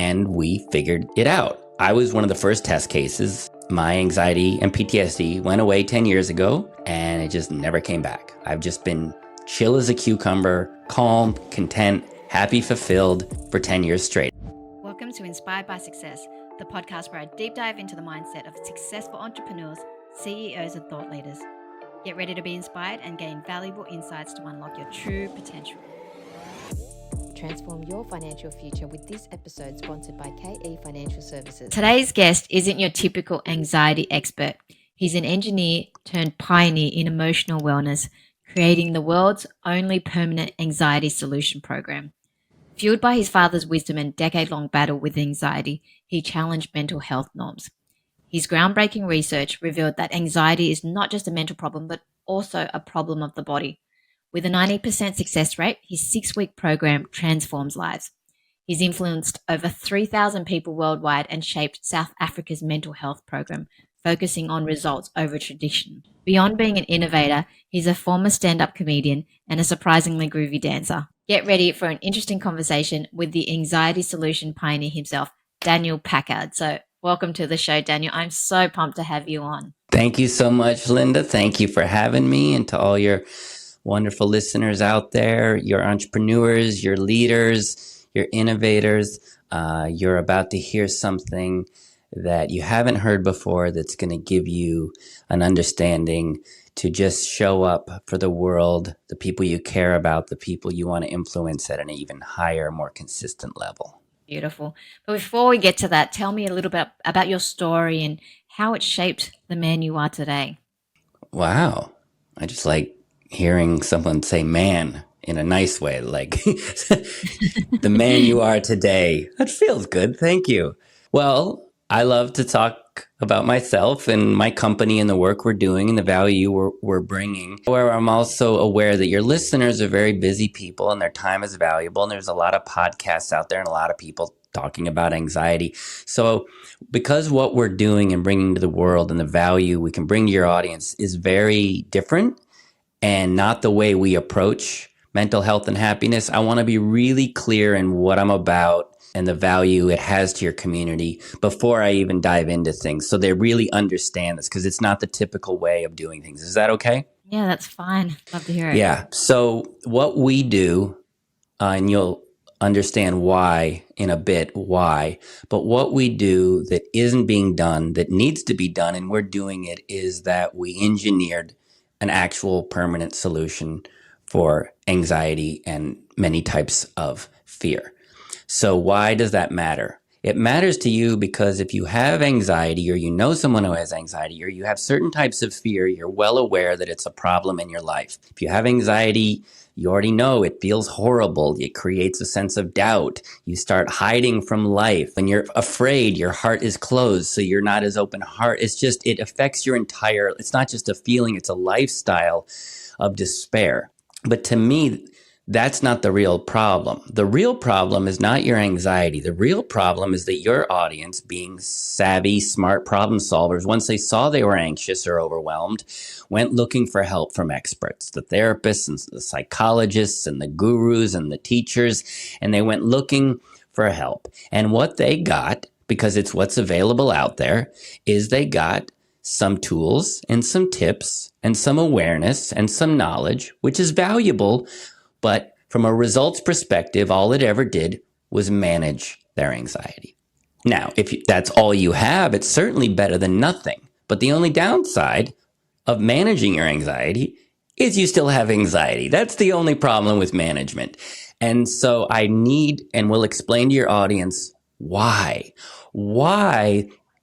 and we figured it out. I was one of the first test cases. My anxiety and PTSD went away 10 years ago, and it just never came back. I've just been chill as a cucumber, calm, content, happy, fulfilled for 10 years straight. Welcome to Inspired by Success, the podcast where I deep dive into the mindset of successful entrepreneurs, CEOs, and thought leaders. Get ready to be inspired and gain valuable insights to unlock your true potential. Transform your financial future with this episode sponsored by KE Financial Services. Today's guest isn't your typical anxiety expert. He's an engineer turned pioneer in emotional wellness, creating the world's only permanent anxiety solution program. Fueled by his father's wisdom and decade-long battle with anxiety, he challenged mental health norms. His groundbreaking research revealed that anxiety is not just a mental problem, but also a problem of the body. With a 90% success rate, his 6-week program transforms lives. He's influenced over 3,000 people worldwide and shaped South Africa's mental health program, focusing on results over tradition. Beyond being an innovator, he's a former stand-up comedian and a surprisingly groovy dancer. Get ready for an interesting conversation with the anxiety solution pioneer himself, Daniel Packard. So welcome to the show, Daniel. I'm so pumped to have you on. Thank you so much, Linda. Thank you for having me, and to all your wonderful listeners out there, your entrepreneurs, your leaders, your innovators. You're about to hear something that you haven't heard before that's going to give you an understanding to just show up for the world, the people you care about, the people you want to influence at an even higher, more consistent level. Beautiful. But before we get to that, tell me a little bit about your story and how it shaped the man you are today. Wow. I just like hearing someone say man in a nice way, like the man you are today. That feels good. Thank you. Well, I love to talk about myself and my company and the work we're doing and the value we're bringing. However, I'm also aware that your listeners are very busy people and their time is valuable. And there's a lot of podcasts out there and a lot of people talking about anxiety. So because what we're doing and bringing to the world and the value we can bring to your audience is very different and not the way we approach mental health and happiness, I want to be really clear in what I'm about and the value it has to your community before I even dive into things, so they really understand this, because it's not the typical way of doing things. Is that okay? Yeah, that's fine. Love to hear it. Yeah. So what we do, and you'll understand why in a bit, but what we do that isn't being done, that needs to be done, and we're doing it, is that we engineered an actual permanent solution for anxiety and many types of fear. So why does that matter? It matters to you because if you have anxiety, or you know someone who has anxiety, or you have certain types of fear, you're well aware that it's a problem in your life. If you have anxiety, you already know it feels horrible. It creates a sense of doubt. You start hiding from life. When you're afraid, your heart is closed, so you're not as open heart. It affects your entire, it's not just a feeling, it's a lifestyle of despair. But to me, that's not the real problem. The real problem is not your anxiety. The real problem is that your audience, being savvy, smart problem solvers, once they saw they were anxious or overwhelmed, went looking for help from experts, the therapists and the psychologists and the gurus and the teachers, and they went looking for help. And what they got, because it's what's available out there, is they got some tools and some tips and some awareness and some knowledge, which is valuable. But from a results perspective, all it ever did was manage their anxiety. Now, if that's all you have, it's certainly better than nothing. But the only downside of managing your anxiety is you still have anxiety. That's the only problem with management. And so I need, and will explain to your audience why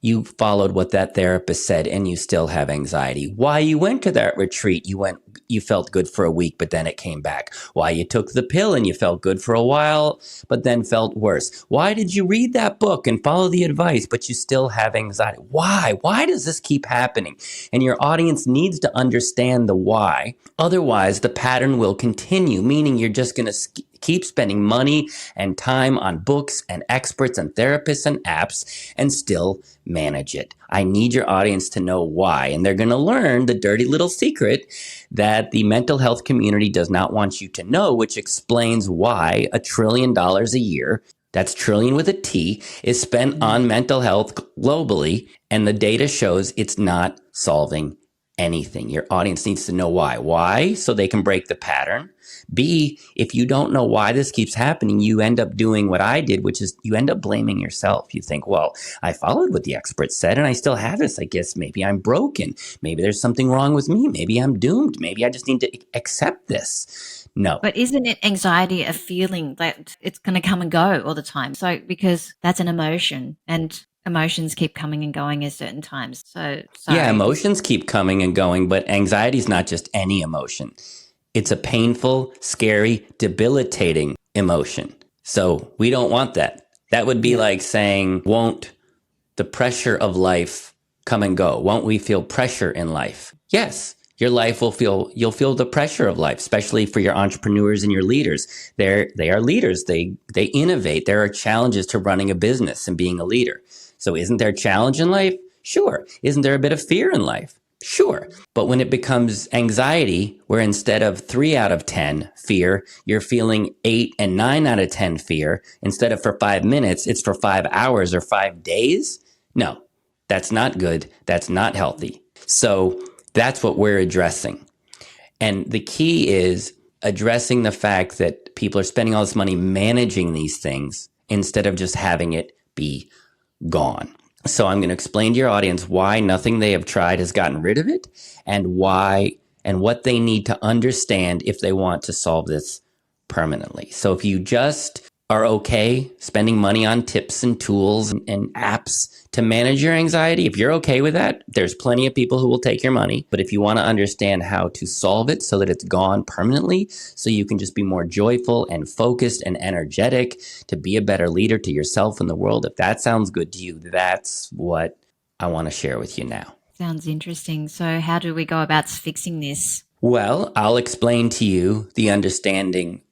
you followed what that therapist said and you still have anxiety. Why you went to that retreat, you felt good for a week, but then it came back. Why you took the pill and you felt good for a while, but then felt worse. Why did you read that book and follow the advice, but you still have anxiety? Why? Why does this keep happening? And your audience needs to understand the why. Otherwise, the pattern will continue, meaning you're just going to keep spending money and time on books and experts and therapists and apps and still manage it. I need your audience to know why. And they're going to learn the dirty little secret that the mental health community does not want you to know, which explains why $1 trillion a year that's trillion with a T, is spent on mental health globally. And the data shows it's not solving anything. Your audience needs to know why. Why? So they can break the pattern. B, if you don't know why this keeps happening, you end up doing what I did, which is you end up blaming yourself. You think, well, I followed what the experts said and I still have this. I guess maybe I'm broken. Maybe there's something wrong with me. Maybe I'm doomed. Maybe I just need to accept this. No. But isn't it anxiety a feeling that it's going to come and go all the time? So because that's an emotion, and emotions keep coming and going at certain times. So sorry. Yeah, emotions keep coming and going, but anxiety is not just any emotion. It's a painful, scary, debilitating emotion. So we don't want that. That would be like saying, won't the pressure of life come and go? Won't we feel pressure in life? Yes, your life you'll feel the pressure of life, especially for your entrepreneurs and your leaders. They are leaders. They innovate. There are challenges to running a business and being a leader. So isn't there a challenge in life? Sure. Isn't there a bit of fear in life? Sure. But when it becomes anxiety, where instead of 3 out of 10 fear, you're feeling 8 and 9 out of 10 fear, instead of for 5 minutes, it's for 5 hours or 5 days. No, that's not good. That's not healthy. So that's what we're addressing. And the key is addressing the fact that people are spending all this money managing these things instead of just having it be gone. So I'm going to explain to your audience why nothing they have tried has gotten rid of it, and why and what they need to understand if they want to solve this permanently. So if you just are okay spending money on tips and tools and apps to manage your anxiety, if you're okay with that, there's plenty of people who will take your money. But if you want to understand how to solve it so that it's gone permanently, so you can just be more joyful and focused and energetic to be a better leader to yourself and the world, if that sounds good to you, that's what I want to share with you now. Sounds interesting. So how do we go about fixing this? Well, I'll explain to you the understanding.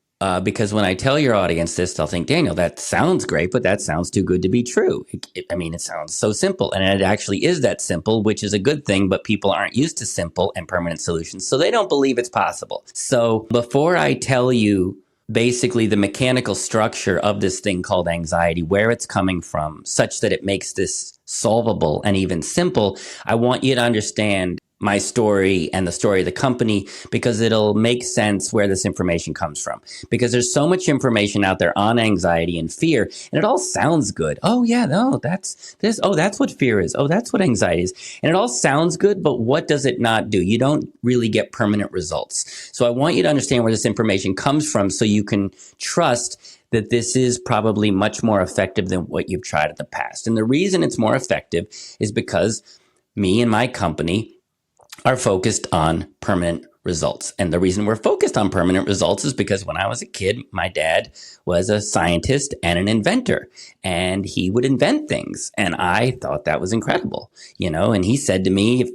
Because when I tell your audience this, they'll think, Daniel, that sounds great, but that sounds too good to be true. It sounds so simple. And it actually is that simple, which is a good thing, but people aren't used to simple and permanent solutions, so they don't believe it's possible. So before I tell you basically the mechanical structure of this thing called anxiety, where it's coming from, such that it makes this solvable and even simple, I want you to understand my story and the story of the company, because it'll make sense where this information comes from. Because there's so much information out there on anxiety and fear, and it all sounds good. Oh yeah, no, that's this. Oh, that's what fear is. Oh, that's what anxiety is. And it all sounds good, but what does it not do? You don't really get permanent results. So I want you to understand where this information comes from so you can trust that this is probably much more effective than what you've tried in the past. And the reason it's more effective is because me and my company are focused on permanent results. And the reason we're focused on permanent results is because when I was a kid, my dad was a scientist and an inventor, and he would invent things. And I thought that was incredible, and he said to me,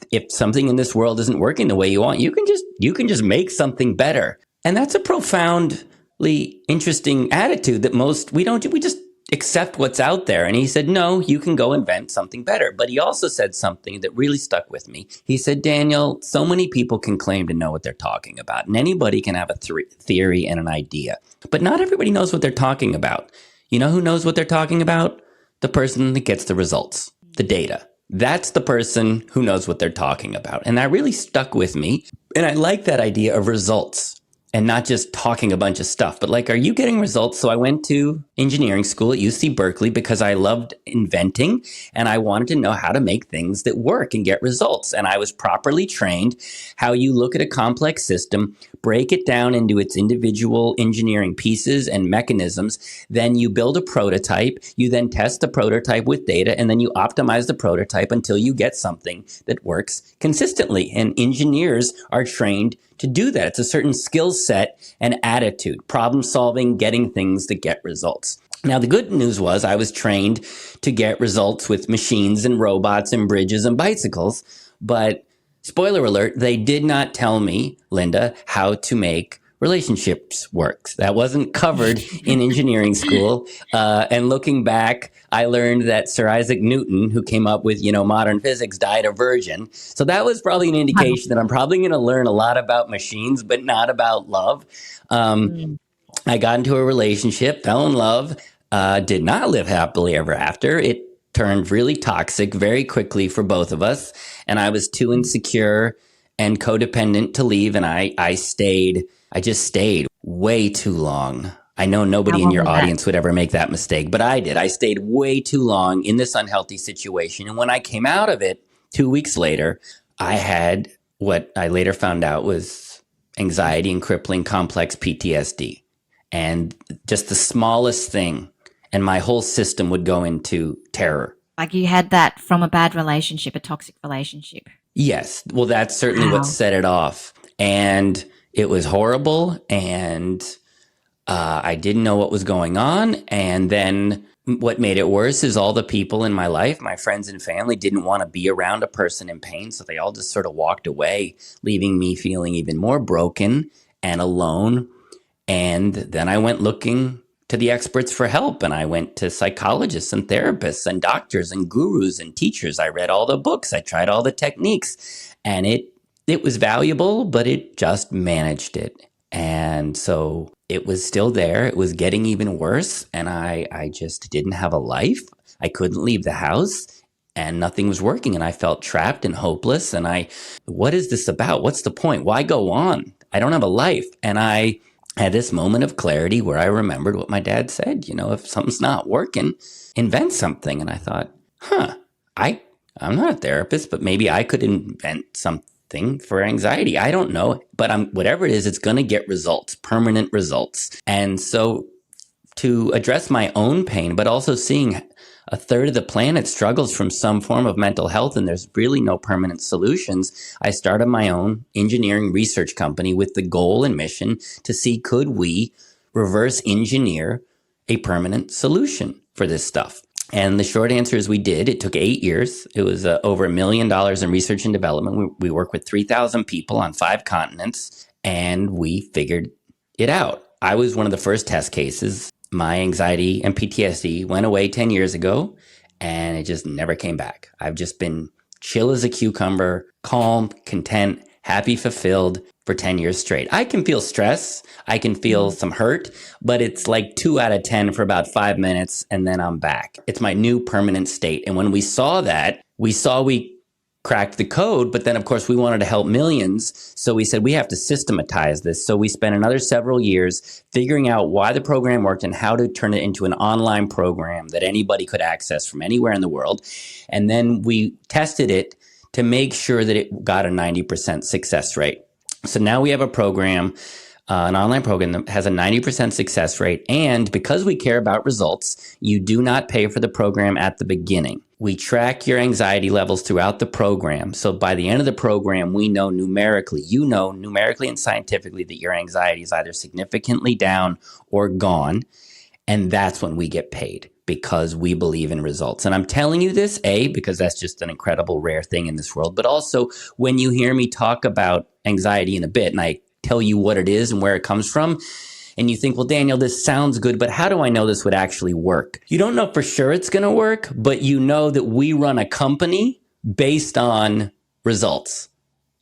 if something in this world isn't working the way you want, you can just make something better. And that's a profoundly interesting attitude that we don't do. We just accept what's out there. And he said, no, you can go invent something better. But he also said something that really stuck with me. He said, Daniel, so many people can claim to know what they're talking about, and anybody can have a theory and an idea, but not everybody knows what they're talking about. You know who knows what they're talking about? The person that gets the results, the data. That's the person who knows what they're talking about. And that really stuck with me. And I like that idea of results. And not just talking a bunch of stuff, but are you getting results? So I went to engineering school at UC Berkeley because I loved inventing and I wanted to know how to make things that work and get results. And I was properly trained how you look at a complex system, break it down into its individual engineering pieces and mechanisms. Then you build a prototype. You then test the prototype with data, and then you optimize the prototype until you get something that works consistently. And engineers are trained to do that. It's a certain skill set and attitude, problem solving, getting things that get results. Now, the good news was I was trained to get results with machines and robots and bridges and bicycles. But spoiler alert, they did not tell me, Linda, how to make relationships work. That wasn't covered in engineering school. And looking back, I learned that Sir Isaac Newton, who came up with, modern physics, died a virgin. So that was probably an indication that I'm probably going to learn a lot about machines, but not about love. I got into a relationship, fell in love, did not live happily ever after. It turned really toxic very quickly for both of us. And I was too insecure and codependent to leave. And I stayed. I just stayed way too long. I know How nobody in long your was that? audience would ever make that mistake, but I did. I stayed way too long in this unhealthy situation. And when I came out of it 2 weeks later, I had what I later found out was anxiety and crippling complex PTSD. And just the smallest thing, and my whole system would go into terror. Like you had that from a bad relationship, a toxic relationship. Yes. Well, that's certainly what Wow. set it off. And it was horrible. And I didn't know what was going on. And then what made it worse is all the people in my life, my friends and family, didn't want to be around a person in pain. So they all just sort of walked away, leaving me feeling even more broken and alone. And then I went looking to the experts for help, and I went to psychologists and therapists and doctors and gurus and teachers. I read all the books. I tried all the techniques, and it was valuable, but it just managed it. And so it was still there. It was getting even worse, and I just didn't have a life. I couldn't leave the house, and nothing was working, and I felt trapped and hopeless. And what is this about? What's the point? Why go on? I don't have a life. And I had this moment of clarity where I remembered what my dad said, if something's not working, invent something. And I thought, I'm not a therapist, but maybe I could invent something for anxiety. I don't know, but whatever it is, it's going to get results, permanent results. And so to address my own pain, but also seeing a third of the planet struggles from some form of mental health and there's really no permanent solutions, I started my own engineering research company with the goal and mission to see, could we reverse engineer a permanent solution for this stuff? And the short answer is we did. It took 8 years. It was over $1 million in research and development. We work with 3,000 people on 5 continents, and we figured it out. I was one of the first test cases. My anxiety and PTSD went away 10 years ago, and it just never came back. I've just been chill as a cucumber, calm, content, happy, fulfilled for 10 years straight. I can feel stress. I can feel some hurt, but it's like 2 out of 10 for about 5 minutes, and then I'm back. It's my new permanent state. And when we saw that, we cracked the code, but then of course we wanted to help millions. So we said we have to systematize this. So we spent another several years figuring out why the program worked and how to turn it into an online program that anybody could access from anywhere in the world. And then we tested it to make sure that it got a 90% success rate. So now we have a program, an online program that has a 90% success rate. And because we care about results, you do not pay for the program at the beginning. We track your anxiety levels throughout the program. So by the end of the program, we know numerically, and scientifically that your anxiety is either significantly down or gone. And that's when we get paid, because we believe in results. And I'm telling you this, because that's just an incredible rare thing in this world, but also when you hear me talk about anxiety in a bit and I tell you what it is and where it comes from, and you think, well, Daniel, this sounds good, but how do I know this would actually work? You don't know for sure it's going to work, but you know that we run a company based on results.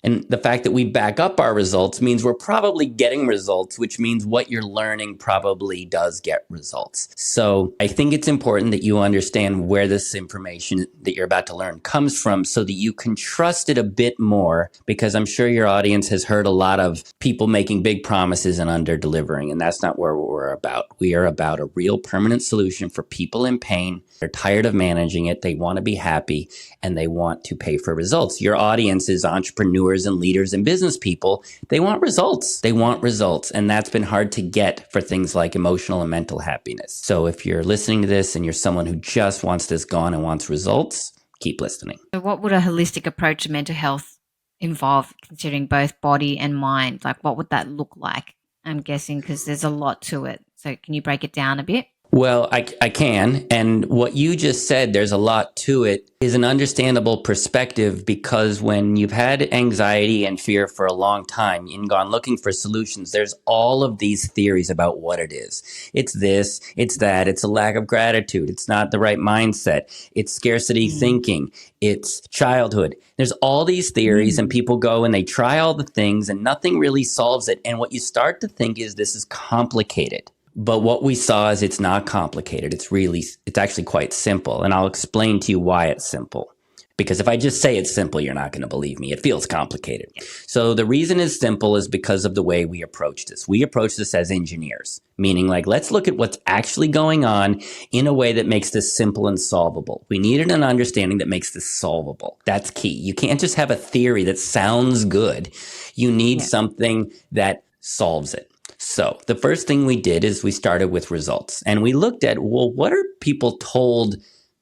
And the fact that we back up our results means we're probably getting results, which means what you're learning probably does get results. So I think it's important that you understand where this information that you're about to learn comes from so that you can trust it a bit more, because I'm sure your audience has heard a lot of people making big promises and under-delivering, and that's not where we're about. We are about a real permanent solution for people in pain. They're tired of managing it. They want to be happy, and they want to pay for results. Your audience is entrepreneurs and leaders and business people. They want results. And that's been hard to get for things like emotional and mental happiness. So if you're listening to this and you're someone who just wants this gone and wants results, keep listening. So what would a holistic approach to mental health involve, considering both body and mind? Like, what would that look like? I'm guessing, because there's a lot to it. So can you break it down a bit? Well, I can. And what you just said, there's a lot to it, is an understandable perspective, because when you've had anxiety and fear for a long time and gone looking for solutions, there's all of these theories about what it is. It's this, it's that, it's a lack of gratitude, it's not the right mindset, it's scarcity thinking, it's childhood. There's all these theories and people go and they try all the things and nothing really solves it. And what you start to think is this is complicated. But what we saw is it's not complicated. It's actually quite simple. And I'll explain to you why it's simple. Because if I just say it's simple, you're not going to believe me. It feels complicated. So the reason it's simple is because of the way we approach this. We approach this as engineers, meaning like, let's look at what's actually going on in a way that makes this simple and solvable. We needed an understanding that makes this solvable. That's key. You can't just have a theory that sounds good. You need something that solves it. So the first thing we did is we started with results, and we looked at, well, what are people told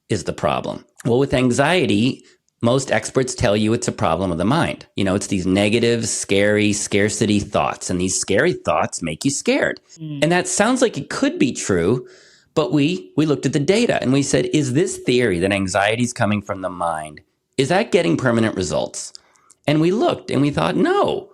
is the problem? Well, with anxiety, most experts tell you it's a problem of the mind. You know, it's these negative, scary, scarcity thoughts, and these scary thoughts make you scared. And that sounds like it could be true, but we looked at the data and we said, is this theory that anxiety is coming from the mind, is that getting permanent results? And we looked and we thought, no,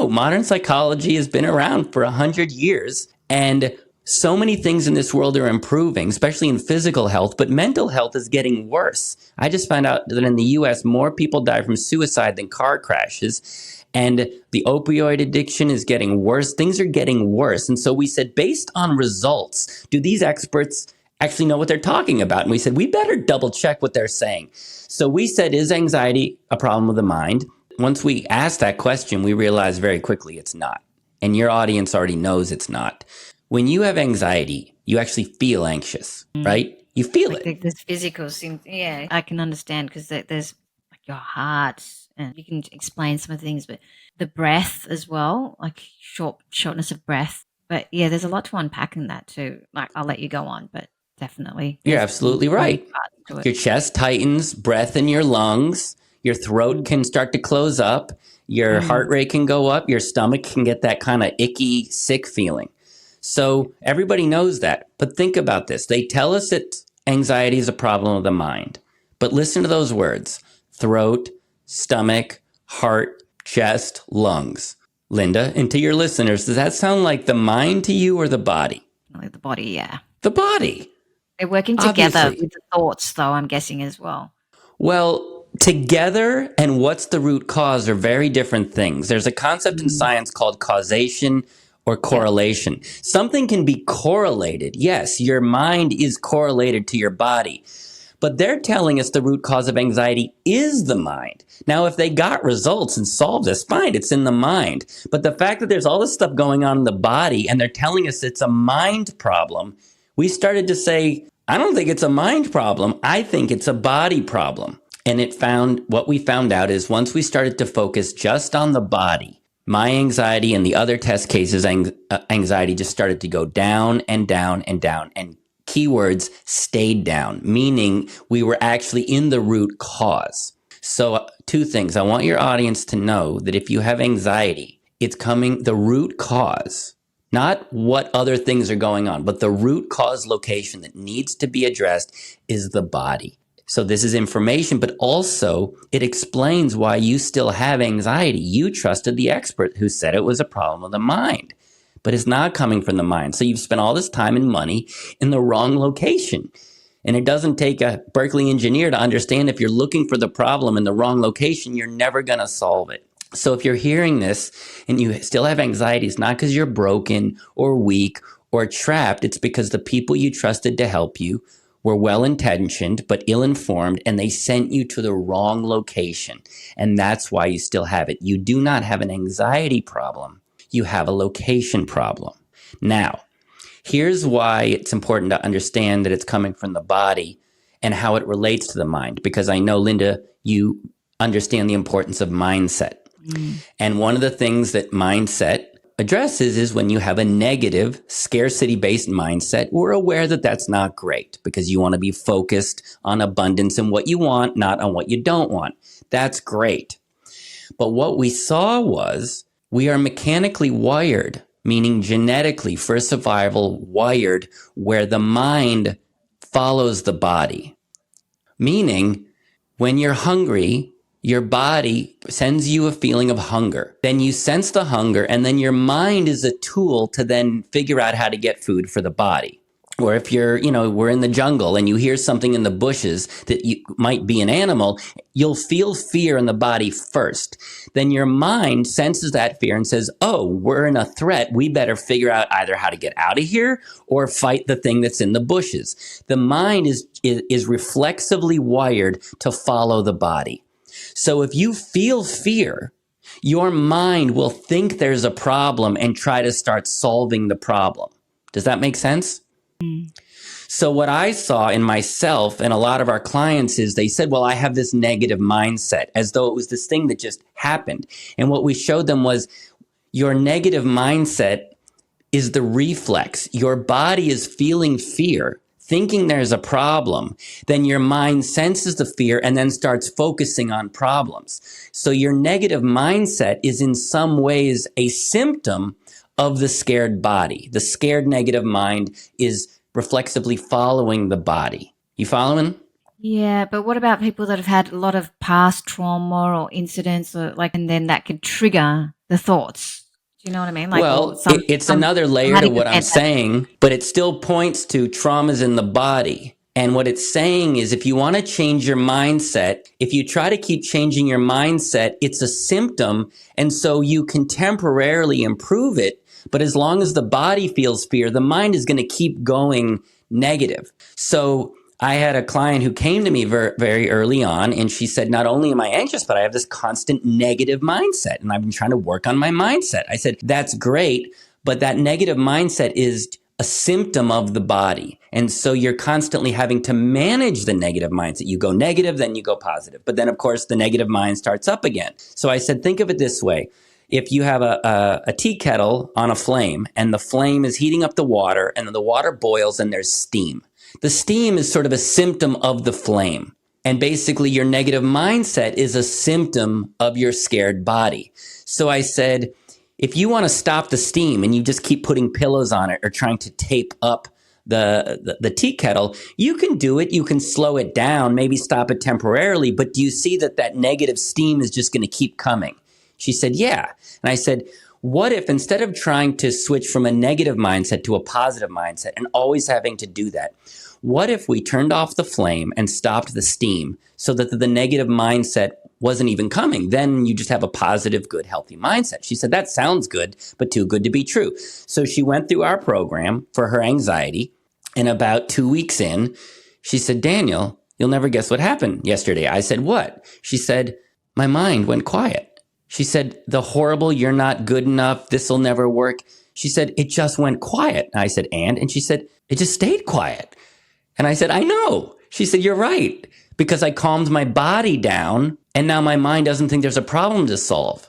modern psychology has been around for 100 years. And so many things in this world are improving, especially in physical health, but mental health is getting worse. I just found out that in the US, more people die from suicide than car crashes. And the opioid addiction is getting worse. Things are getting worse. And so we said, based on results, do these experts actually know what they're talking about? And we said, we better double check what they're saying. So we said, is anxiety a problem of the mind? Once we asked that question, we realized very quickly it's not. And your audience already knows it's not. When you have anxiety, you actually feel anxious, right? You feel it. There's physical symptoms. Yeah, I can understand because there's like your heart, and you can explain some of the things, but the breath as well, like shortness of breath. But yeah, there's a lot to unpack in that too. Like, I'll let you go on, but definitely. You're absolutely right. Your chest tightens, breath in your lungs, your throat can start to close up, your heart rate can go up, your stomach can get that kind of icky, sick feeling. So everybody knows that. But think about this. They tell us that anxiety is a problem of the mind. But listen to those words: throat, stomach, heart, chest, lungs. Linda, and to your listeners, does that sound like the mind to you or the body? Like the body, yeah. The body. They're working together Obviously. with the thoughts, though, I'm guessing as well. Well, together and what's the root cause are very different things. There's a concept in science called causation or correlation. Something can be correlated. Yes, your mind is correlated to your body. But they're telling us the root cause of anxiety is the mind. Now, if they got results and solved this, fine, it's in the mind. But the fact that there's all this stuff going on in the body and they're telling us it's a mind problem, we started to say, I don't think it's a mind problem. I think it's a body problem. And what we found out is once we started to focus just on the body, my anxiety and the other test cases, anxiety just started to go down and down and down. And keywords stayed down, meaning we were actually in the root cause. So two things. I want your audience to know that if you have anxiety, it's coming, the root cause, not what other things are going on, but the root cause location that needs to be addressed is the body. So this is information, but also it explains why you still have anxiety. You trusted the expert who said it was a problem of the mind, but it's not coming from the mind. So you've spent all this time and money in the wrong location. And it doesn't take a Berkeley engineer to understand if you're looking for the problem in the wrong location, you're never going to solve it. So if you're hearing this and you still have anxiety, it's not because you're broken or weak or trapped. It's because the people you trusted to help you were well-intentioned but ill-informed, and they sent you to the wrong location. And that's why you still have it. You do not have an anxiety problem. You have a location problem. Now, here's why it's important to understand that it's coming from the body and how it relates to the mind. Because I know, Linda, you understand the importance of mindset. And one of the things that mindset addresses is when you have a negative scarcity-based mindset, we're aware that that's not great because you want to be focused on abundance and what you want, not on what you don't want. That's great. But what we saw was we are mechanically wired, meaning genetically for survival wired, where the mind follows the body. Meaning when you're hungry, your body sends you a feeling of hunger. Then you sense the hunger, and then your mind is a tool to then figure out how to get food for the body. Or if we're in the jungle and you hear something in the bushes that might be an animal, you'll feel fear in the body first. Then your mind senses that fear and says, oh, we're in a threat. We better figure out either how to get out of here or fight the thing that's in the bushes. The mind is reflexively wired to follow the body. So if you feel fear, your mind will think there's a problem and try to start solving the problem. Does that make sense? So what I saw in myself and a lot of our clients is they said, well, I have this negative mindset, as though it was this thing that just happened. And what we showed them was your negative mindset is the reflex. Your body is feeling fear, thinking there's a problem. Then your mind senses the fear and then starts focusing on problems. So your negative mindset is in some ways a symptom of the scared body. The scared negative mind is reflexively following the body. You following? Yeah, but what about people that have had a lot of past trauma or incidents, and then that could trigger the thoughts? Do you know what I mean? It's another layer to what I'm saying, but it still points to traumas in the body. And what it's saying is if you want to change your mindset, if you try to keep changing your mindset, it's a symptom. And so you can temporarily improve it. But as long as the body feels fear, the mind is going to keep going negative. So I had a client who came to me very early on, and she said, not only am I anxious, but I have this constant negative mindset, and I've been trying to work on my mindset. I said, that's great, but that negative mindset is a symptom of the body. And so you're constantly having to manage the negative mindset. You go negative, then you go positive. But then, of course, the negative mind starts up again. So I said, think of it this way. If you have a tea kettle on a flame and the flame is heating up the water and the water boils and there's steam. The steam is sort of a symptom of the flame. And basically your negative mindset is a symptom of your scared body. So I said, if you want to stop the steam and you just keep putting pillows on it or trying to tape up the tea kettle, you can do it. You can slow it down, maybe stop it temporarily. But do you see that negative steam is just going to keep coming? She said, yeah. And I said, what if instead of trying to switch from a negative mindset to a positive mindset and always having to do that, what if we turned off the flame and stopped the steam so that the negative mindset wasn't even coming? Then you just have a positive, good, healthy mindset. She said, that sounds good, but too good to be true. So she went through our program for her anxiety. And about 2 weeks in, she said, Daniel, you'll never guess what happened yesterday. I said, what? She said, my mind went quiet. She said, the horrible, you're not good enough, this will never work. She said, it just went quiet. I said, and she said, it just stayed quiet. And I said, I know. She said, you're right, because I calmed my body down and now my mind doesn't think there's a problem to solve.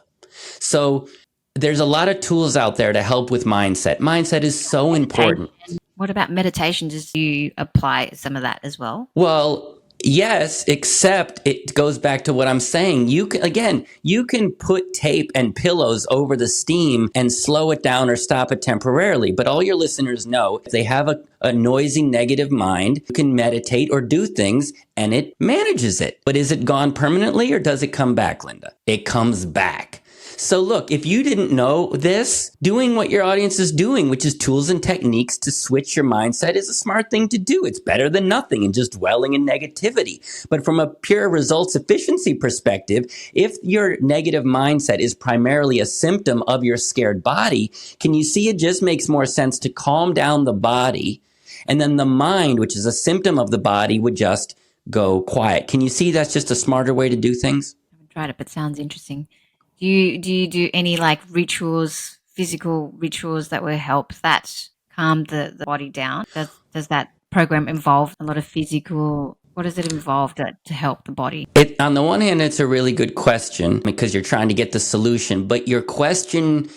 So there's a lot of tools out there to help with mindset. Mindset is so important. What about meditation? Do you apply some of that as well? Well, yes, except it goes back to what I'm saying. You can put tape and pillows over the steam and slow it down or stop it temporarily. But all your listeners know if they have a noisy negative mind, you can meditate or do things and it manages it. But is it gone permanently or does it come back, Linda? It comes back. So look, if you didn't know this, doing what your audience is doing, which is tools and techniques to switch your mindset, is a smart thing to do. It's better than nothing and just dwelling in negativity. But from a pure results efficiency perspective, if your negative mindset is primarily a symptom of your scared body, can you see it just makes more sense to calm down the body, and then the mind, which is a symptom of the body, would just go quiet. Can you see that's just a smarter way to do things? I haven't tried it, but sounds interesting. Do you do any rituals, physical rituals that will help that calm the body down? Does that program involve a lot of physical? What does it involve to help the body? On the one hand, it's a really good question because you're trying to get the solution, but your question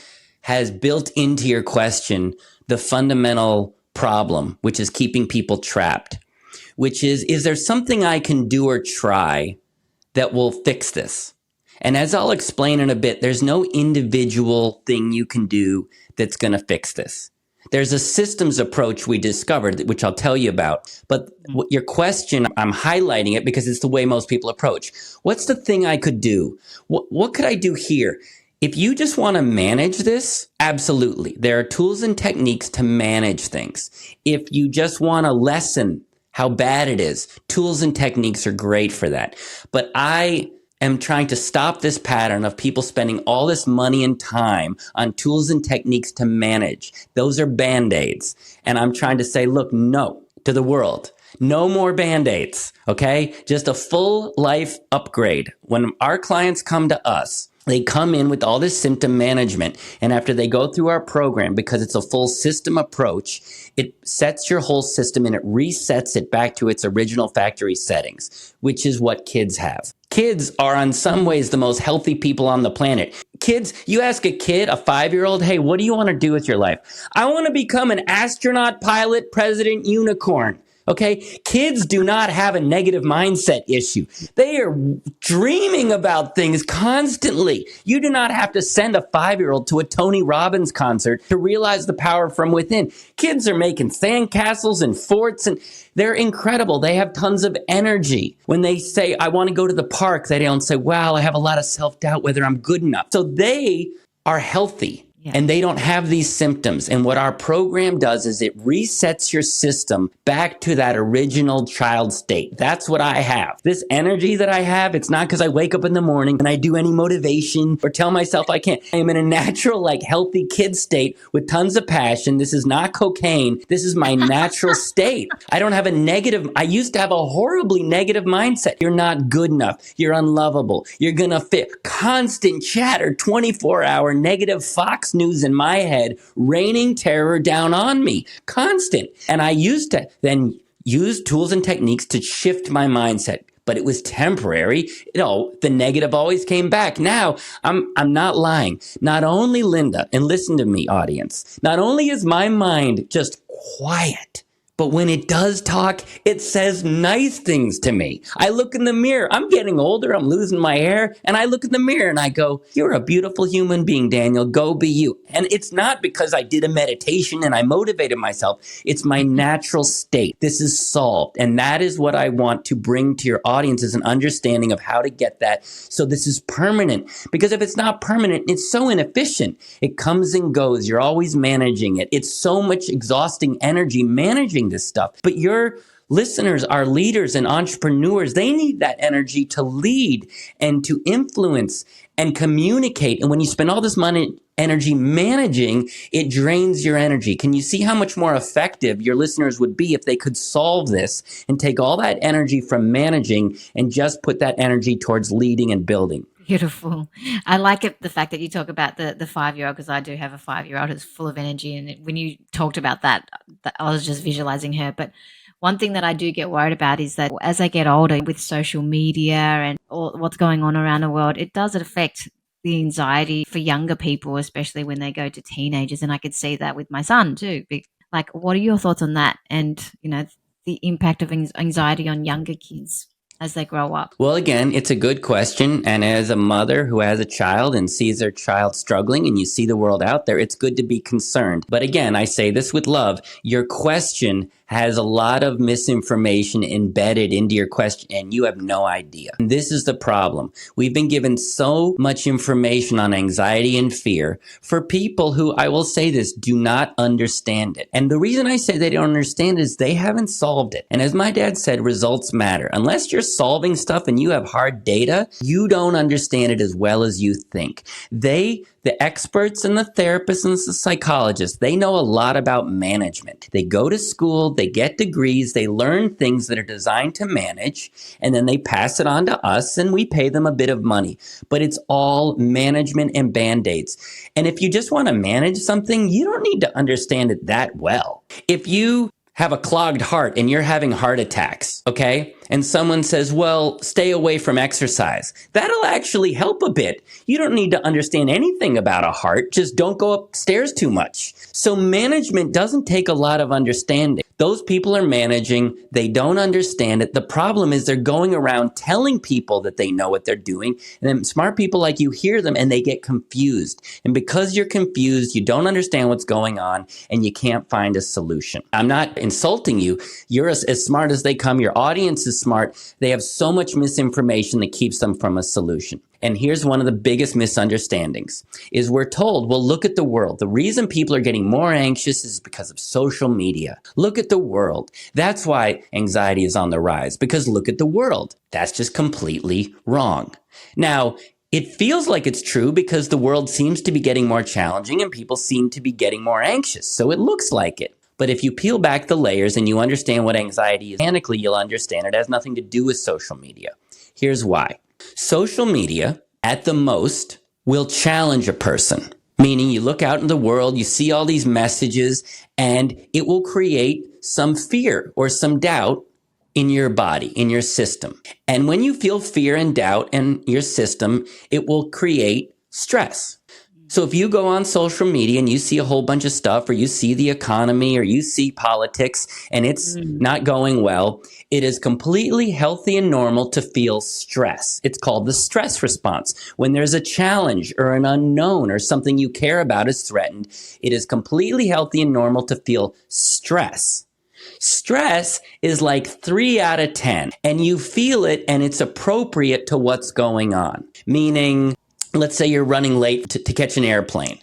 has built into your question the fundamental problem, which is keeping people trapped, which is there something I can do or try that will fix this? And as I'll explain in a bit, there's no individual thing you can do that's going to fix this. There's a systems approach we discovered, which I'll tell you about. But your question, I'm highlighting it because it's the way most people approach. What's the thing I could do? What could I do here? If you just want to manage this, absolutely. There are tools and techniques to manage things. If you just want to lessen how bad it is, tools and techniques are great for that. But I am trying to stop this pattern of people spending all this money and time on tools and techniques to manage. Those are Band-Aids. And I'm trying to say, look, no to the world. No more Band-Aids, okay? Just a full life upgrade. When our clients come to us, they come in with all this symptom management. And after they go through our program, because it's a full system approach, it sets your whole system and it resets it back to its original factory settings, which is what kids have. Kids are in some ways the most healthy people on the planet. Kids, you ask a kid, a 5-year-old, hey, what do you want to do with your life? I want to become an astronaut, pilot, president, unicorn. Okay, kids do not have a negative mindset issue. They are dreaming about things constantly. You do not have to send a 5-year-old to a Tony Robbins concert to realize the power from within. Kids are making sandcastles and forts, and they're incredible. They have tons of energy. When they say, I want to go to the park, they don't say, wow, I have a lot of self-doubt whether I'm good enough. So they are healthy. Yeah. And they don't have these symptoms. And what our program does is it resets your system back to that original child state. That's what I have. This energy that I have, it's not because I wake up in the morning and I do any motivation or tell myself I can't. I am in a natural, healthy kid state with tons of passion. This is not cocaine. This is my natural state. I don't have a negative. I used to have a horribly negative mindset. You're not good enough. You're unlovable. You're going to fit. Constant chatter, 24-hour negative Fox News in my head, raining terror down on me, constant. And I used to then use tools and techniques to shift my mindset, but it was temporary. The negative always came back. Now I'm not lying. Not only, Linda, and listen to me, audience, not only is my mind just quiet, but when it does talk, it says nice things to me. I look in the mirror. I'm getting older. I'm losing my hair. And I look in the mirror and I go, you're a beautiful human being, Daniel. Go be you. And it's not because I did a meditation and I motivated myself. It's my natural state. This is solved. And that is what I want to bring to your audience, is an understanding of how to get that. So this is permanent. Because if it's not permanent, it's so inefficient. It comes and goes. You're always managing it. It's so much exhausting energy managing this stuff. But your listeners are leaders and entrepreneurs. They need that energy to lead and to influence and communicate. And when you spend all this energy managing, it drains your energy. Can you see how much more effective your listeners would be if they could solve this and take all that energy from managing and just put that energy towards leading and building? Beautiful. I like it, the fact that you talk about the 5-year-old, because I do have a 5-year-old who's full of energy. And when you talked about that, I was just visualizing her. But one thing that I do get worried about is that as I get older, with social media and all what's going on around the world, it does affect the anxiety for younger people, especially when they go to teenagers. And I could see that with my son too. What are your thoughts on that? And, the impact of anxiety on younger kids as they grow up? Well, again, it's a good question. And as a mother who has a child and sees their child struggling, and you see the world out there, it's good to be concerned. But again, I say this with love. Your question has a lot of misinformation embedded into your question, and you have no idea. And this is the problem. We've been given so much information on anxiety and fear for people who, I will say this, do not understand it. And the reason I say they don't understand is they haven't solved it. And as my dad said, results matter. Unless you're solving stuff and you have hard data, you don't understand it as well as you think. The experts and the therapists and the psychologists, they know a lot about management. They go to school, they get degrees, they learn things that are designed to manage, and then they pass it on to us and we pay them a bit of money. But it's all management and Band-Aids. And if you just want to manage something, you don't need to understand it that well. If you have a clogged heart and you're having heart attacks, okay? And someone says, well, stay away from exercise. That'll actually help a bit. You don't need to understand anything about a heart. Just don't go upstairs too much. So management doesn't take a lot of understanding. Those people are managing. They don't understand it. The problem is they're going around telling people that they know what they're doing. And then smart people like you hear them and they get confused. And because you're confused, you don't understand what's going on and you can't find a solution. I'm not insulting you. You're as smart as they come. Your audience is smart. They have so much misinformation that keeps them from a solution. And here's one of the biggest misunderstandings is we're told, well, look at the world. The reason people are getting more anxious is because of social media. Look at the world. That's why anxiety is on the rise, because look at the world. That's just completely wrong. Now, it feels like it's true because the world seems to be getting more challenging and people seem to be getting more anxious. So it looks like it. But if you peel back the layers and you understand what anxiety is, mechanically, you'll understand it has nothing to do with social media. Here's why. Social media, at the most, will challenge a person. Meaning you look out in the world, you see all these messages, and it will create some fear or some doubt in your body, in your system. And when you feel fear and doubt in your system, it will create stress. So if you go on social media and you see a whole bunch of stuff, or you see the economy, or you see politics, and it's not going well, it is completely healthy and normal to feel stress. It's called the stress response. When there's a challenge or an unknown or something you care about is threatened, it is completely healthy and normal to feel stress. Stress is like 3 out of 10, and you feel it and it's appropriate to what's going on. Meaning, let's say you're running late to catch an airplane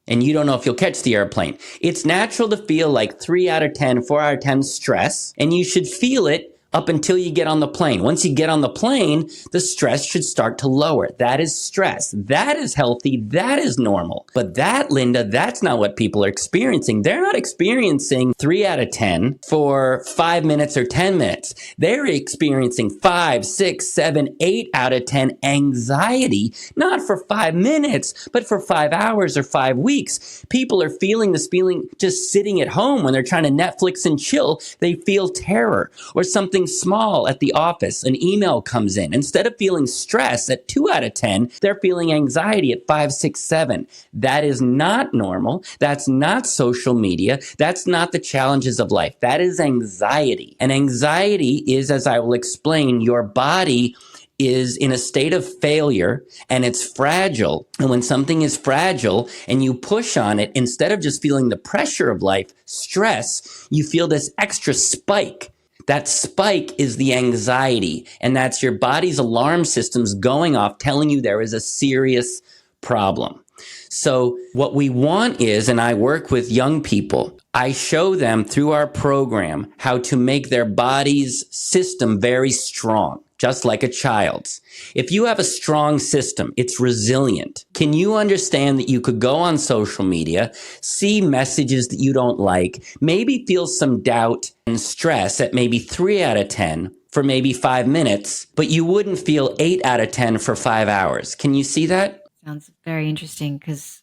and you don't know if you'll catch the airplane. It's natural to feel like 3 out of 10, 4 out of 10 stress, and you should feel it up until you get on the plane. Once you get on the plane, the stress should start to lower. That is stress. That is healthy. That is normal. But that, Linda, that's not what people are experiencing. They're not experiencing 3 out of 10 for 5 minutes or 10 minutes. They're experiencing 5, 6, 7, 8 out of 10 anxiety, not for 5 minutes, but for 5 hours or 5 weeks. People are feeling this feeling just sitting at home when they're trying to Netflix and chill. They feel terror or something small at the office. An email comes in. Instead of feeling stress at 2 out of 10, they're feeling anxiety at 5, 6, 7. That is not normal. That's not social media. That's not the challenges of life. That is anxiety. And anxiety is, as I will explain, your body is in a state of failure and it's fragile. And when something is fragile and you push on it, instead of just feeling the pressure of life, stress, you feel this extra spike. That spike is the anxiety, and that's your body's alarm systems going off telling you there is a serious problem. So what we want is, and I work with young people, I show them through our program how to make their body's system very strong, just like a child's. If you have a strong system, it's resilient. Can you understand that you could go on social media, see messages that you don't like, maybe feel some doubt and stress at maybe 3 out of 10 for maybe 5 minutes, but you wouldn't feel 8 out of 10 for 5 hours? Can you see that? Sounds very interesting because...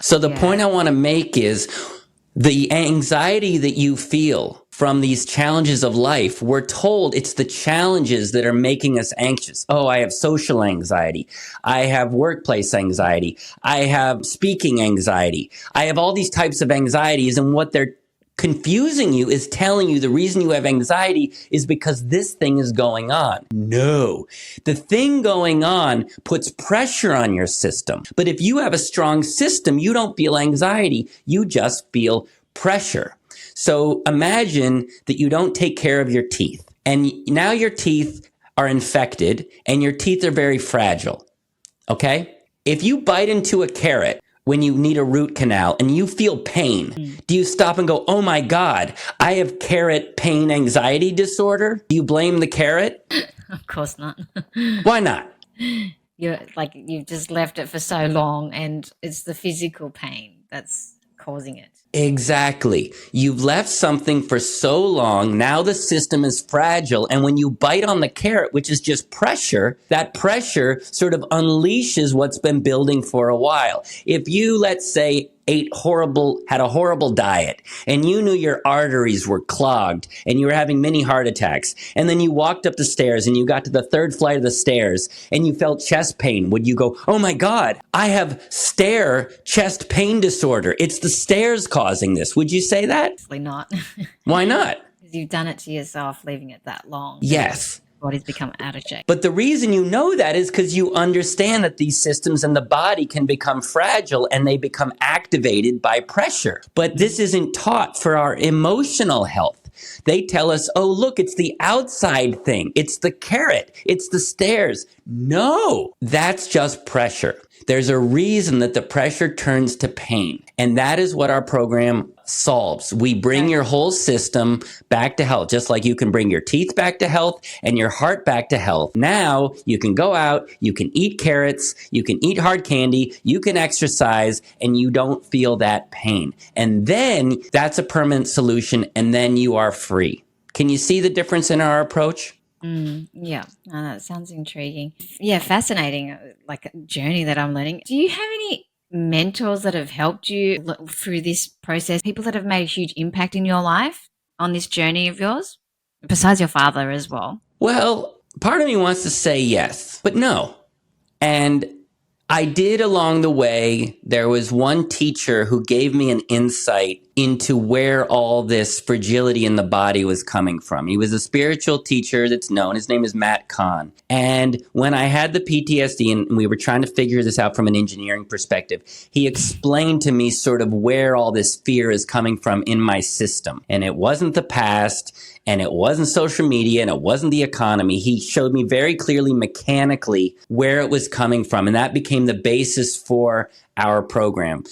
So the point I want to make is the anxiety that you feel from these challenges of life, we're told it's the challenges that are making us anxious. Oh, I have social anxiety. I have workplace anxiety. I have speaking anxiety. I have all these types of anxieties, and what they're confusing you is telling you the reason you have anxiety is because this thing is going on. No, the thing going on puts pressure on your system. But if you have a strong system, you don't feel anxiety. You just feel pressure. So imagine that you don't take care of your teeth, and now your teeth are infected and your teeth are very fragile. Okay? If you bite into a carrot when you need a root canal and you feel pain, do you stop and go, oh my God, I have carrot pain anxiety disorder? Do you blame the carrot? Of course not. Why not? You've just left it for so long, and it's the physical pain that's causing it. Exactly. You've left something for so long. Now the system is fragile. And when you bite on the carrot, which is just pressure, that pressure sort of unleashes what's been building for a while. If you, let's say, had a horrible diet, and you knew your arteries were clogged and you were having many heart attacks, and then you walked up the stairs and you got to the 3rd flight of the stairs and you felt chest pain, would you go, oh my God, I have chest pain disorder. It's the stairs causing this. Would you say that? Absolutely not. Why not? Because you've done it to yourself, leaving it that long. Yes. Body's become out of check. But the reason you know that is because you understand that these systems in the body can become fragile and they become activated by pressure. But this isn't taught for our emotional health. They tell us, oh, look, it's the outside thing. It's the carrot. It's the stairs. No, that's just pressure. There's a reason that the pressure turns to pain. And that is what our program solves. We bring your whole system back to health, just like you can bring your teeth back to health and your heart back to health. Now you can go out, you can eat carrots, you can eat hard candy, you can exercise, and you don't feel that pain. And then that's a permanent solution, and then you are free. Can you see the difference in our approach? Yeah, that sounds intriguing. Yeah, fascinating, like a journey that I'm learning. Do you have any mentors that have helped you through this process? People that have made a huge impact in your life on this journey of yours, besides your father as well? Well, part of me wants to say yes, but no. And I did along the way. There was one teacher who gave me an insight into where all this fragility in the body was coming from. He was a spiritual teacher that's known. His name is Matt Kahn. And when I had the PTSD and we were trying to figure this out from an engineering perspective, he explained to me sort of where all this fear is coming from in my system. And it wasn't the past, and it wasn't social media, and it wasn't the economy. He showed me very clearly mechanically where it was coming from. And that became the basis for our program.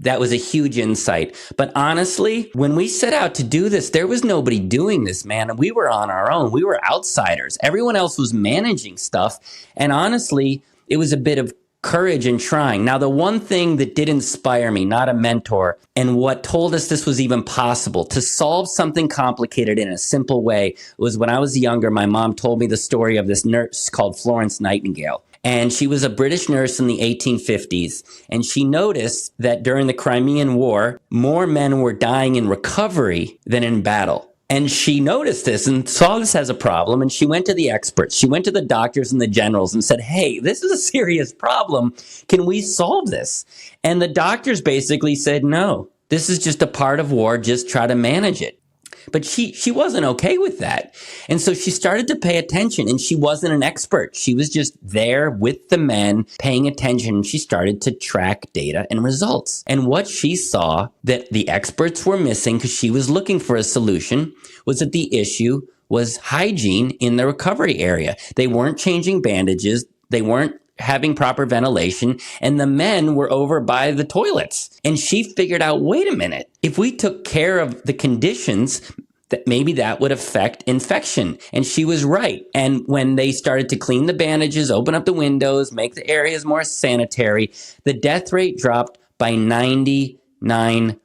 That was a huge insight. But honestly, when we set out to do this, there was nobody doing this, man. We were on our own. We were outsiders. Everyone else was managing stuff. And honestly, it was a bit of courage in trying. Now, the one thing that did inspire me, not a mentor, and what told us this was even possible to solve something complicated in a simple way was when I was younger, my mom told me the story of this nurse called Florence Nightingale. And she was a British nurse in the 1850s. And she noticed that during the Crimean War, more men were dying in recovery than in battle. And she noticed this and saw this as a problem. And she went to the experts. She went to the doctors and the generals and said, hey, this is a serious problem. Can we solve this? And the doctors basically said, no, this is just a part of war. Just try to manage it. But she wasn't okay with that. And so she started to pay attention, and she wasn't an expert. She was just there with the men paying attention, and she started to track data and results. And what she saw that the experts were missing, because she was looking for a solution, was that the issue was hygiene in the recovery area. They weren't changing bandages. They weren't having proper ventilation, and the men were over by the toilets. And she figured out, wait a minute, if we took care of the conditions, that maybe that would affect infection. And she was right. And when they started to clean the bandages, open up the windows, make the areas more sanitary, the death rate dropped by 99%.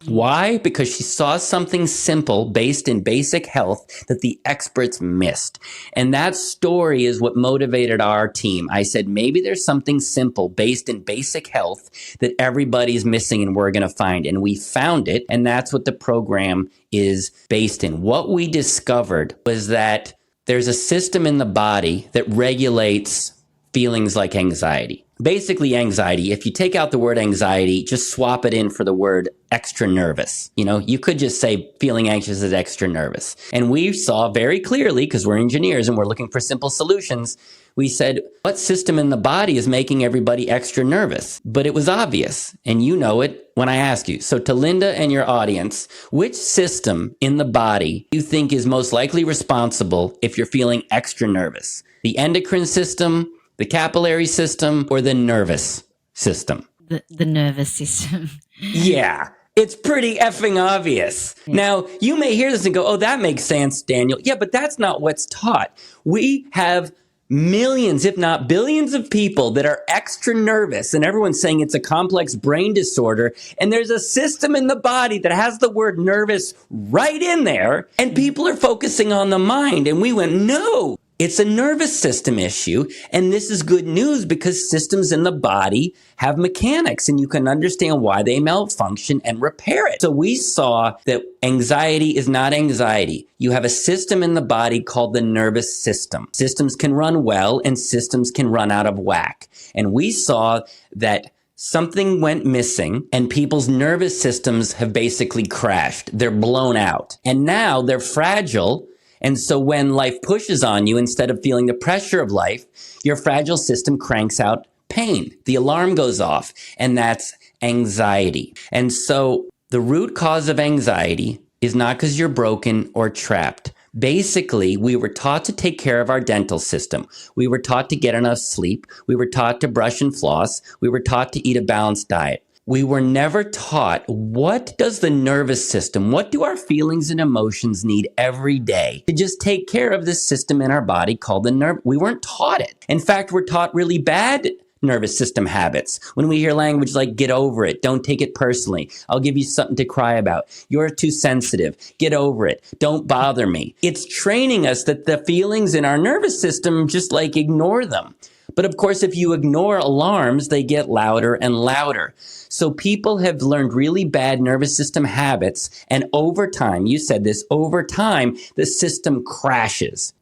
Why? Because she saw something simple based in basic health that the experts missed. And that story is what motivated our team. I said, maybe there's something simple based in basic health that everybody's missing and we're going to find. And we found it. And that's what the program is based in. What we discovered was that there's a system in the body that regulates feelings like anxiety. Basically, anxiety, if you take out the word anxiety, just swap it in for the word extra nervous. You know, you could just say feeling anxious is extra nervous. And we saw very clearly, because we're engineers and we're looking for simple solutions, we said, what system in the body is making everybody extra nervous? But it was obvious, and you know it when I ask you. So to Linda and your audience, which system in the body do you think is most likely responsible if you're feeling extra nervous? The endocrine system, the capillary system, or the nervous system? The nervous system. Yeah, it's pretty effing obvious. Yeah. Now, you may hear this and go, oh, that makes sense, Daniel. Yeah, but that's not what's taught. We have millions, if not billions of people that are extra nervous, and everyone's saying it's a complex brain disorder, and there's a system in the body that has the word nervous right in there, and people are focusing on the mind, and we went, no. It's a nervous system issue, and this is good news because systems in the body have mechanics, and you can understand why they malfunction and repair it. So we saw that anxiety is not anxiety. You have a system in the body called the nervous system. Systems can run well, and systems can run out of whack. And we saw that something went missing, and people's nervous systems have basically crashed. They're blown out, and now they're fragile. And so when life pushes on you, instead of feeling the pressure of life, your fragile system cranks out pain. The alarm goes off, and that's anxiety. And so the root cause of anxiety is not because you're broken or trapped. Basically, we were taught to take care of our dental system. We were taught to get enough sleep. We were taught to brush and floss. We were taught to eat a balanced diet. We were never taught, what does the nervous system, what do our feelings and emotions need every day to just take care of this system in our body called the nerve? We weren't taught it. In fact, we're taught really bad nervous system habits. When we hear language like, get over it, don't take it personally, I'll give you something to cry about, you're too sensitive, get over it, don't bother me. It's training us that the feelings in our nervous system, just like ignore them. But of course, if you ignore alarms, they get louder and louder. So people have learned really bad nervous system habits. And over time, you said this, over time, the system crashes.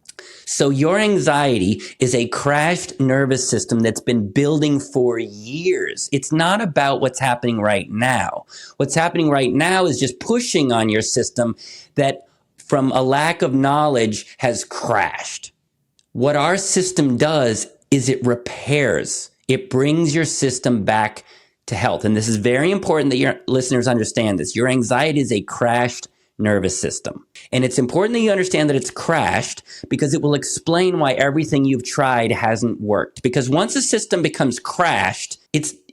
So your anxiety is a crashed nervous system that's been building for years. It's not about what's happening right now. What's happening right now is just pushing on your system that from a lack of knowledge has crashed. What our system does is it repairs. It brings your system back to health. And this is very important that your listeners understand this. Your anxiety is a crashed nervous system. And it's important that you understand that it's crashed because it will explain why everything you've tried hasn't worked. Because once a system becomes crashed,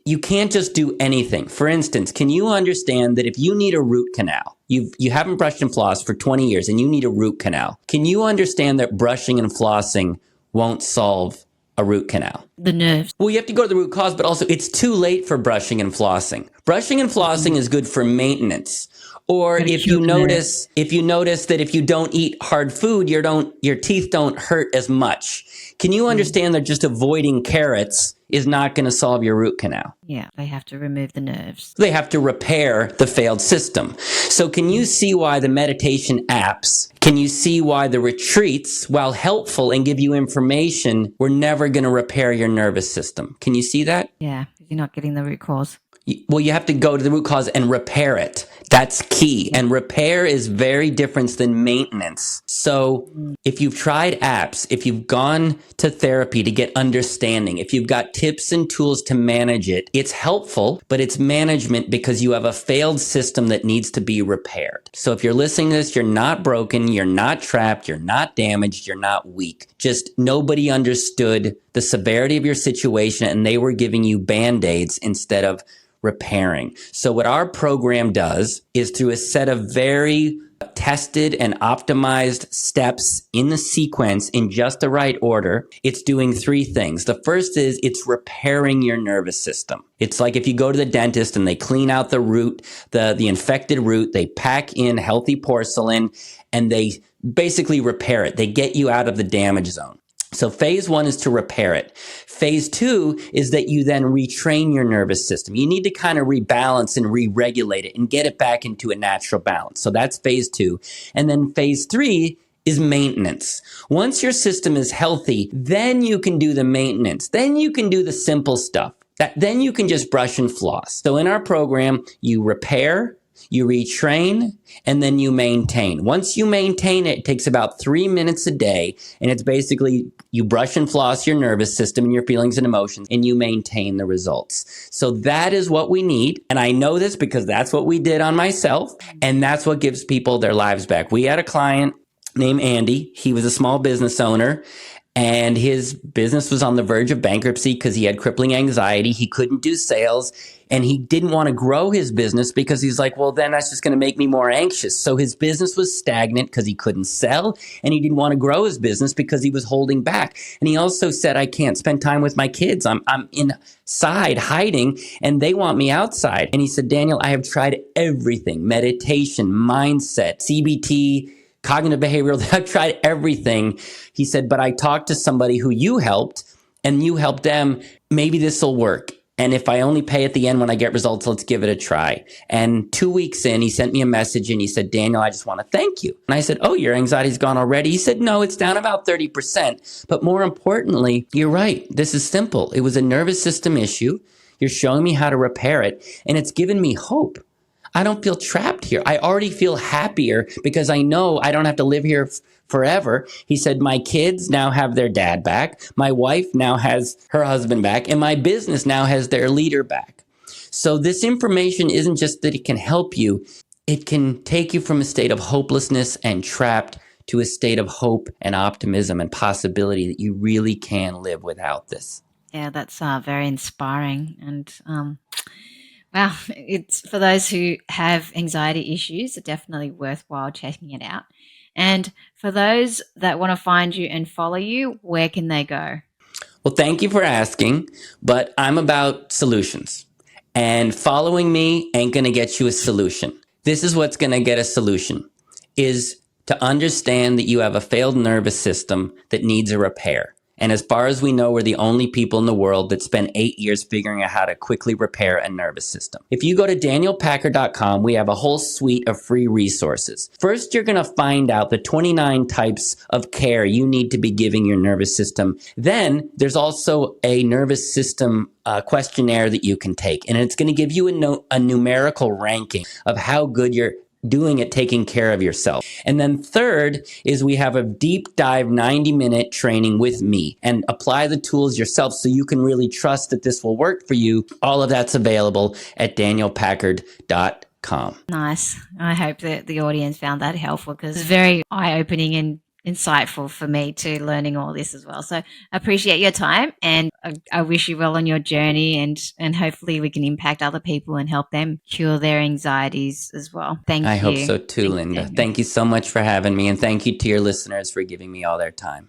you can't just do anything. For instance, can you understand that if you need a root canal, you haven't brushed and flossed for 20 years and you need a root canal, can you understand that brushing and flossing won't solve a root canal? The nerves. Well, you have to go to the root cause, but also it's too late for brushing and flossing. Brushing and flossing is good for maintenance. Or if you notice that if you don't eat hard food, your teeth don't hurt as much. Can you understand that just avoiding carrots is not going to solve your root canal? Yeah, they have to remove the nerves. They have to repair the failed system. So can you see why the meditation apps, can you see why the retreats, while helpful and give you information, were never going to repair your nervous system? Can you see that? Yeah, you're not getting the root cause. Well, you have to go to the root cause and repair it. That's key. And repair is very different than maintenance. So if you've tried apps, if you've gone to therapy to get understanding, if you've got tips and tools to manage it, it's helpful, but it's management because you have a failed system that needs to be repaired. So if you're listening to this, you're not broken, you're not trapped, you're not damaged, you're not weak. Just nobody understood the severity of your situation and they were giving you Band-Aids instead of repairing. So what our program does is through a set of very tested and optimized steps in the sequence in just the right order, it's doing three things. The first is it's repairing your nervous system. It's like if you go to the dentist and they clean out the root, the infected root, they pack in healthy porcelain and they basically repair it. They get you out of the damage zone. So phase one is to repair it. Phase two is that you then retrain your nervous system. You need to kind of rebalance and re-regulate it and get it back into a natural balance. So that's phase two. And then phase three is maintenance. Once your system is healthy, then you can do the maintenance. Then you can do the simple stuff. Then you can just brush and floss. So in our program, you repair, you retrain, and then you maintain. Once you maintain it, it takes about 3 minutes a day. And it's basically you brush and floss your nervous system and your feelings and emotions, and you maintain the results. So that is what we need. And I know this because that's what we did on myself. And that's what gives people their lives back. We had a client named Andy. He was a small business owner. And his business was on the verge of bankruptcy because he had crippling anxiety. He couldn't do sales and he didn't want to grow his business because he's like, well, then that's just going to make me more anxious. So his business was stagnant because he couldn't sell and he didn't want to grow his business because he was holding back. And he also said, I can't spend time with my kids. I'm inside hiding and they want me outside. And he said, Daniel, I have tried everything, meditation, mindset, CBT, cognitive behavioral. I've tried everything. He said, but I talked to somebody who you helped and you helped them. Maybe this will work. And if I only pay at the end when I get results, let's give it a try. And 2 weeks in, he sent me a message and he said, Daniel, I just want to thank you. And I said, oh, your anxiety's gone already? He said, no, it's down about 30%. But more importantly, you're right. This is simple. It was a nervous system issue. You're showing me how to repair it. And it's given me hope. I don't feel trapped here. I already feel happier because I know I don't have to live here forever. He said, my kids now have their dad back. My wife now has her husband back. And my business now has their leader back. So this information isn't just that it can help you. it can take you from a state of hopelessness and trapped to a state of hope and optimism and possibility that you really can live without this. Yeah, that's very inspiring. And wow, it's for those who have anxiety issues, it's definitely worthwhile checking it out. And for those that want to find you and follow you, where can they go? Well, thank you for asking, but I'm about solutions. And following me ain't going to get you a solution. This is what's going to get a solution is to understand that you have a failed nervous system that needs a repair. And as far as we know, we're the only people in the world that spend 8 years figuring out how to quickly repair a nervous system. If you go to danielpackard.com, we have a whole suite of free resources. First, you're going to find out the 29 types of care you need to be giving your nervous system. Then there's also a nervous system questionnaire that you can take. And it's going to give you a numerical ranking of how good you're doing at taking care of yourself. And then third is we have a deep dive 90-minute training with me and apply the tools yourself so you can really trust that this will work for you. All of that's available at danielpackard.com. Nice. I hope that the audience found that helpful because it's very eye-opening and insightful for me to learning all this as well. So I appreciate your time and I wish you well on your journey and hopefully we can impact other people and help them cure their anxieties as well. Thank you. I hope so too, Linda. Thank you so much for having me, and thank you to your listeners for giving me all their time.